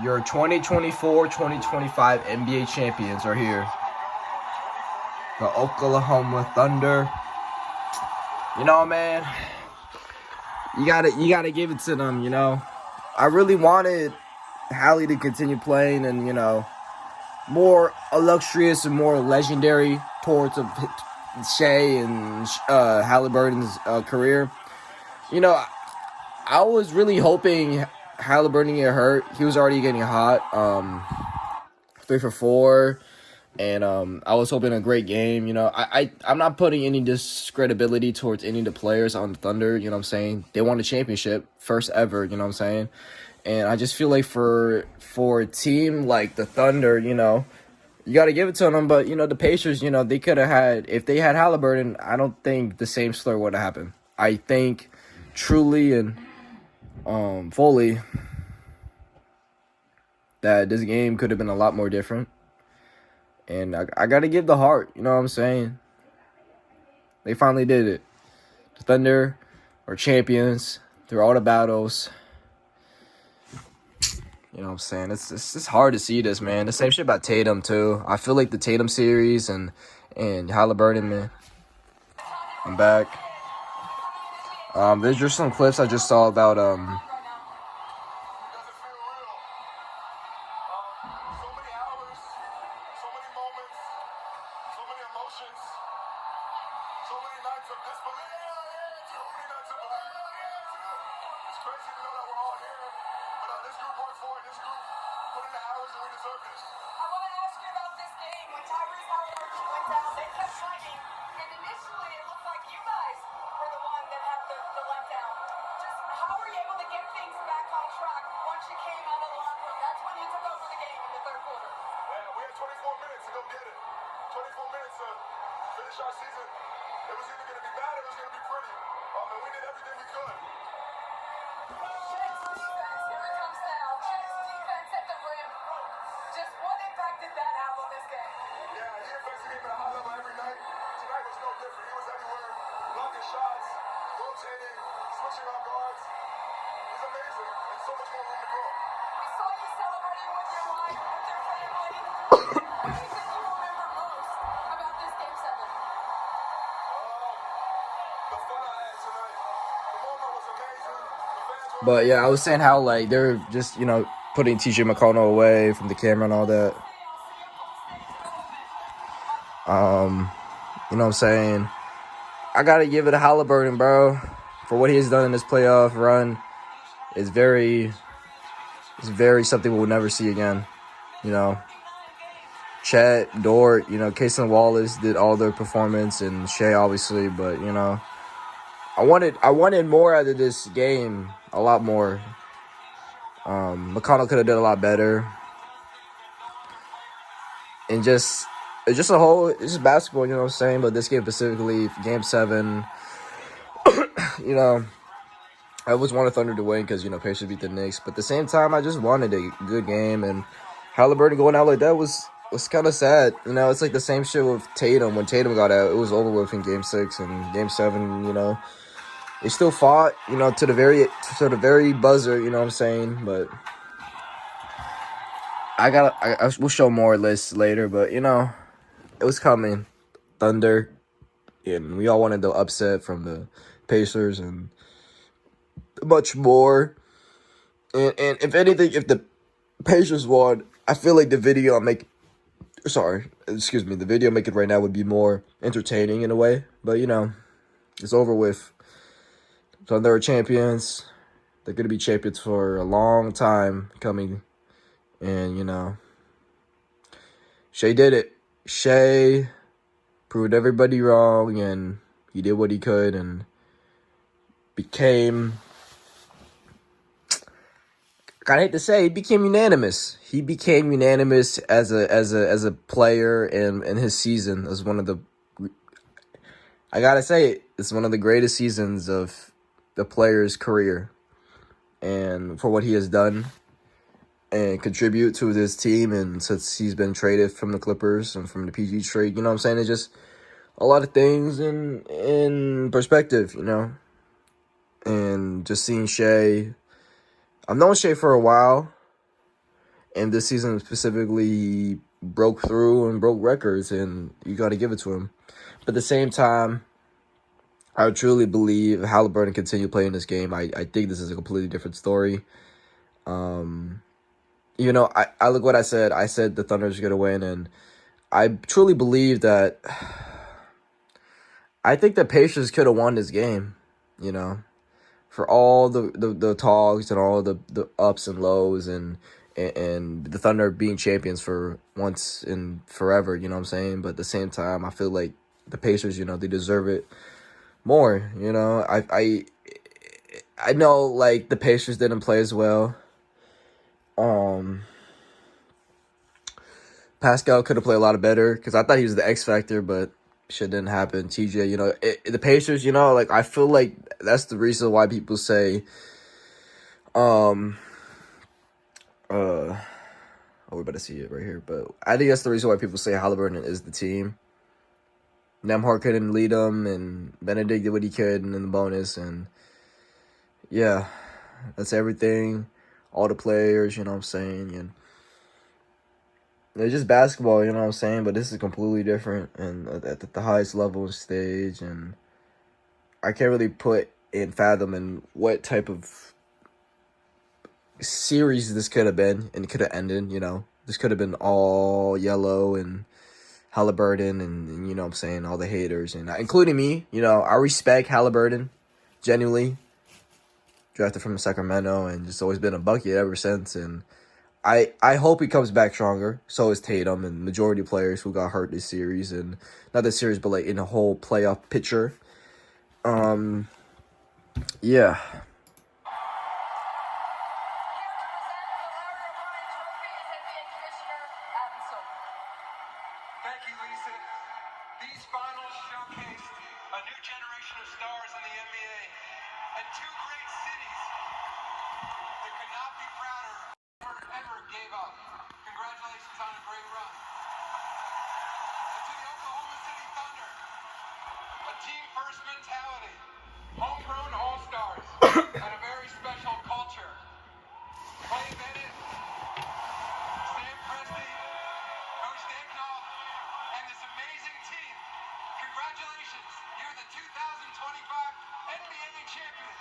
Your 2024-2025 NBA champions are here. The Oklahoma Thunder. You know, man, you gotta give it to them, you know. I really wanted Hallie to continue playing and, you know, more illustrious and more legendary towards of Shea and Halliburton's career. You know, I was really hoping Halliburton get hurt. He was already getting hot. 3 for 4. And I was hoping a great game. You know, I'm not putting any discredibility towards any of the players on the Thunder. You know what I'm saying? They won a championship, first ever. You know what I'm saying? And I just feel like for a team like the Thunder, you know, you got to give it to them. But, you know, the Pacers, you know, they could have had, if they had Halliburton, I don't think the same slur would have happened. I think truly and fully that this game could have been a lot more different. And I got to give the heart, you know what I'm saying? They finally did it. The Thunder are champions through all the battles. You know what I'm saying? It's hard to see this, man. The same shit about Tatum, too. I feel like the Tatum series and Halliburton, man. I'm back. There's just some clips I just saw about But yeah, I was saying how like they're just, you know, putting TJ McConnell away from the camera and all that. You know what I'm saying? I gotta give it to Halliburton, bro, for what he has done in this playoff run. It's very something we'll never see again. You know, Chet, Dort, you know, Cason Wallace did all their performance, and Shea obviously, but you know, I wanted more out of this game, a lot more. McConnell could have done a lot better, and it's just basketball, you know what I'm saying? But this game specifically, Game 7, you know, I always wanted Thunder to win because, you know, Pacers beat the Knicks. But at the same time, I just wanted a good game. And Halliburton going out like that was kind of sad. You know, it's like the same shit with Tatum. When Tatum got out, it was over with in Game 6 and Game 7, you know. They still fought, you know, to the very buzzer, you know what I'm saying? But we'll show more lists later. But, you know, it was coming. Thunder. And we all wanted the upset from the Pacers and much more. And if anything, if the Pacers won, I feel like the video make it right now would be more entertaining in a way. But, you know, it's over with. Thunder are champions. They're going to be champions for a long time coming. And, you know, Shea did it. Shea proved everybody wrong, and he did what he could and became, I hate to say, he became unanimous. He became unanimous as a player in his season as one of the, I gotta say, it's one of the greatest seasons of the player's career, and for what he has done and contribute to this team, and since he's been traded from the Clippers and from the PG trade, you know what I'm saying? It's just a lot of things in perspective, you know, and just seeing Shea. I've known Shea for a while, And this season specifically, he broke through and broke records, and you got to give it to him. But at the same time, I truly believe Halliburton continue playing this game. I think this is a completely different story. You know, I look what I said. I said the Thunder's going to win, and I truly believe that. I think the Pacers could have won this game, you know, for all the talks and all the ups and lows and the Thunder being champions for once and forever, you know what I'm saying? But at the same time, I feel like the Pacers, you know, they deserve it more, you know. I know, like, the Pacers didn't play as well. Pascal could have played a lot better because I thought he was the X factor, but shit didn't happen. TJ, you know, the Pacers, you know, like, I feel like that's the reason why people say, oh, we're about to see it right here, but I think that's the reason why people say Halliburton is the team. Nemhart couldn't lead them, and Benedict did what he could in the bonus, and yeah, that's everything. All the players, you know what I'm saying, and it's just basketball, you know what I'm saying, but this is completely different, and at the highest level and stage, and I can't really put in fathom in what type of series this could have been, and it could have ended, you know. This could have been all yellow and Halliburton and you know what I'm saying, all the haters, and including me, you know, I respect Halliburton, genuinely. Drafted from Sacramento and just always been a bucket ever since, and I hope he comes back stronger. So is Tatum and majority of players who got hurt this series, and not this series, but like in the whole playoff picture. Yeah. Thank you, Lisa. These finals showcased a new generation of stars in the NBA and two great cities that could not be prouder or ever gave up. Congratulations on a great run. And to the Oklahoma City Thunder, a team-first mentality, homegrown all-stars, and a very special culture. Clay Bennett, Sam Presti, Coach Daigneault, and this amazing team. Congratulations, you're the 2025 NBA champions.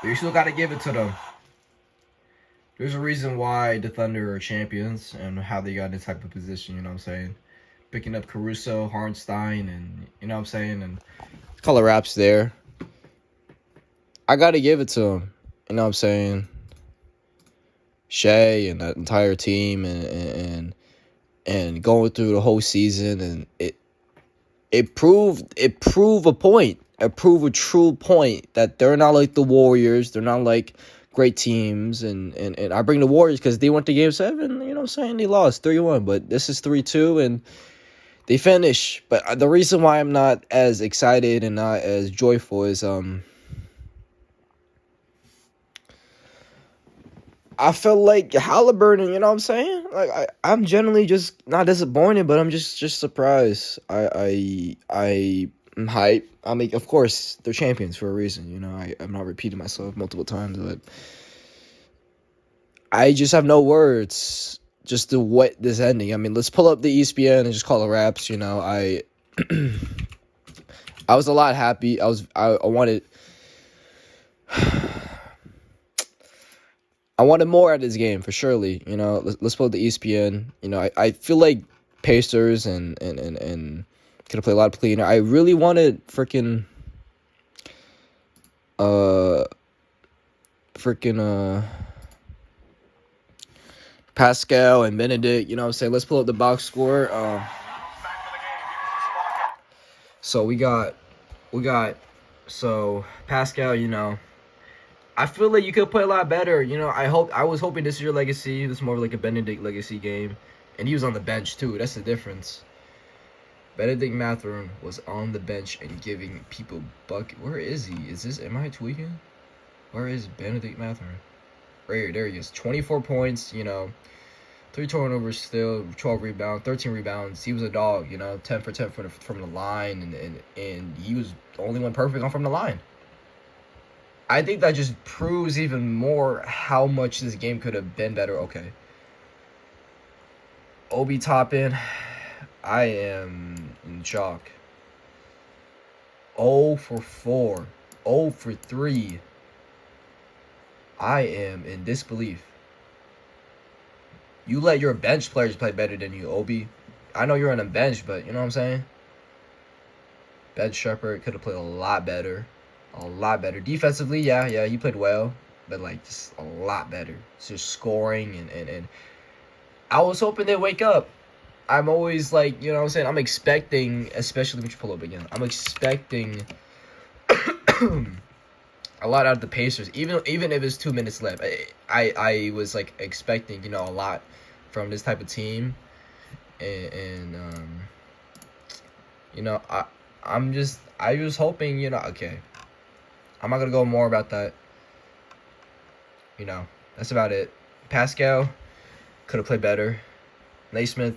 But you still got to give it to them. There's a reason why the Thunder are champions and how they got in this type of position, you know what I'm saying? Picking up Caruso, Hartenstein, and you know what I'm saying? And color raps there. I got to give it to them, you know what I'm saying? Shea and that entire team and going through the whole season, and it proved a point. It proved a true point that they're not like the Warriors. They're not like great teams. And I bring the Warriors because they went to Game 7. You know what I'm saying? They lost 3-1. But this is 3-2. And they finish. But the reason why I'm not as excited and not as joyful is I feel like Halliburton, you know what I'm saying? Like I'm generally just not disappointed, but I'm just surprised. I'm hype. I mean, of course, they're champions for a reason. You know, I'm not repeating myself multiple times, but I just have no words just to what this ending. I mean, let's pull up the ESPN and just call it wraps. You know, I was a lot happy. I wanted. I wanted more out of this game for surely. You know, let's pull up the ESPN. You know, I feel like Pacers and could have played a lot cleaner. I really wanted Pascal and Benedict, you know what I'm saying? Let's pull up the box score. So we got so Pascal, you know, I feel like you could play a lot better. You know, I was hoping this is your legacy. It was more like a Benedict legacy game. And he was on the bench too. That's the difference. Benedict Mathurin was on the bench and giving people bucket. Where is he? Am I tweaking? Where is Benedict Mathurin? Right here, there he is. 24 points, you know. 3 turnovers still, 12 rebounds, 13 rebounds. He was a dog, 10 for 10 from the line, and he was the only one perfect on from the line. I think that just proves even more how much this game could have been better. Okay. Obi Toppin, I am in shock. 0 for 4. 0 for 3. I am in disbelief. You let your bench players play better than you, Obi. I know you're on the bench, but you know what I'm saying? Ben Shepherd could have played a lot better. A lot better. Defensively, yeah, he played well. But, like, just a lot better. It's just scoring and I was hoping they'd wake up. I'm always, like, you know what I'm saying? I'm expecting, especially when you pull up again, I'm expecting a lot out of the Pacers. Even if it's 2 minutes left. I was, like, expecting, a lot from this type of team. And I was hoping, okay. I'm not going to go more about that. That's about it. Pascal could have played better. Naismith,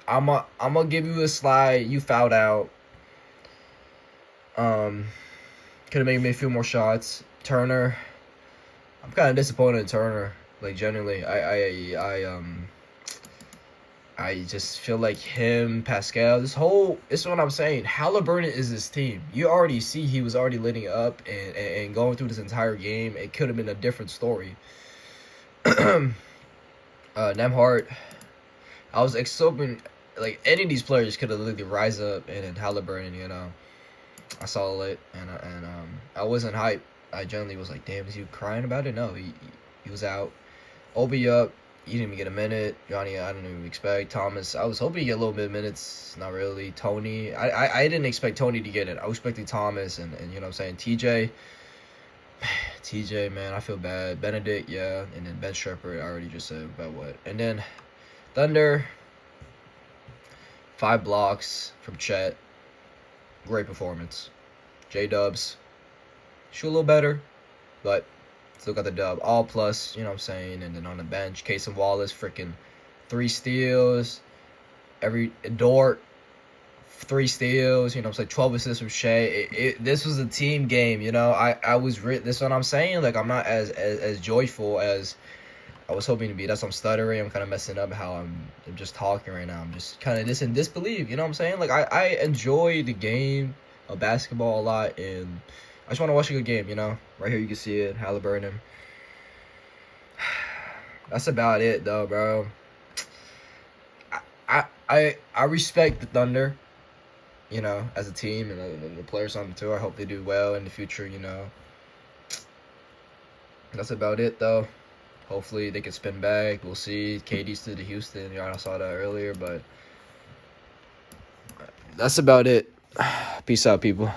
I'm gonna give you a slide. You fouled out. Could have made me a few more shots. Turner, I'm kind of disappointed in Turner. Like, genuinely, I just feel like him, Pascal, this is what I'm saying. Halliburton is this team. You already see he was already leading up and going through this entire game. It could have been a different story. Nemhart, I was hoping, like, any of these players could have literally rise up, and then Halliburton, I saw it, and I wasn't hyped. I generally was like, damn, is he crying about it? No, he was out. Obi up. He didn't even get a minute. Johnny, I didn't even expect. Thomas, I was hoping he'd get a little bit of minutes. Not really. Tony, I didn't expect Tony to get it. I was expecting Thomas and you know what I'm saying? TJ, man, I feel bad. Benedict, yeah. And then Ben Shepherd, I already just said about what. And then Thunder, 5 blocks from Chet. Great performance. J-Dubs, shoot a little better, but still got the dub. All plus, you know what I'm saying? And then on the bench, Case and Wallace, freaking 3 steals. Dort, 3 steals. You know what I'm saying? 12 assists from Shea. This was a team game, this is what I'm saying. Like, I'm not as joyful as I was hoping to be. That's why I'm stuttering. I'm kind of messing up how I'm just talking right now. I'm just kind of in disbelief. You know what I'm saying? Like, I enjoy the game of basketball a lot, and I just want to watch a good game, Right here you can see it, Halliburton. That's about it, though, bro. I respect the Thunder, as a team, and the players on the tour. I hope they do well in the future, That's about it, though. Hopefully they can spin back. We'll see. KD's to the Houston. I saw that earlier, but that's about it. Peace out, people.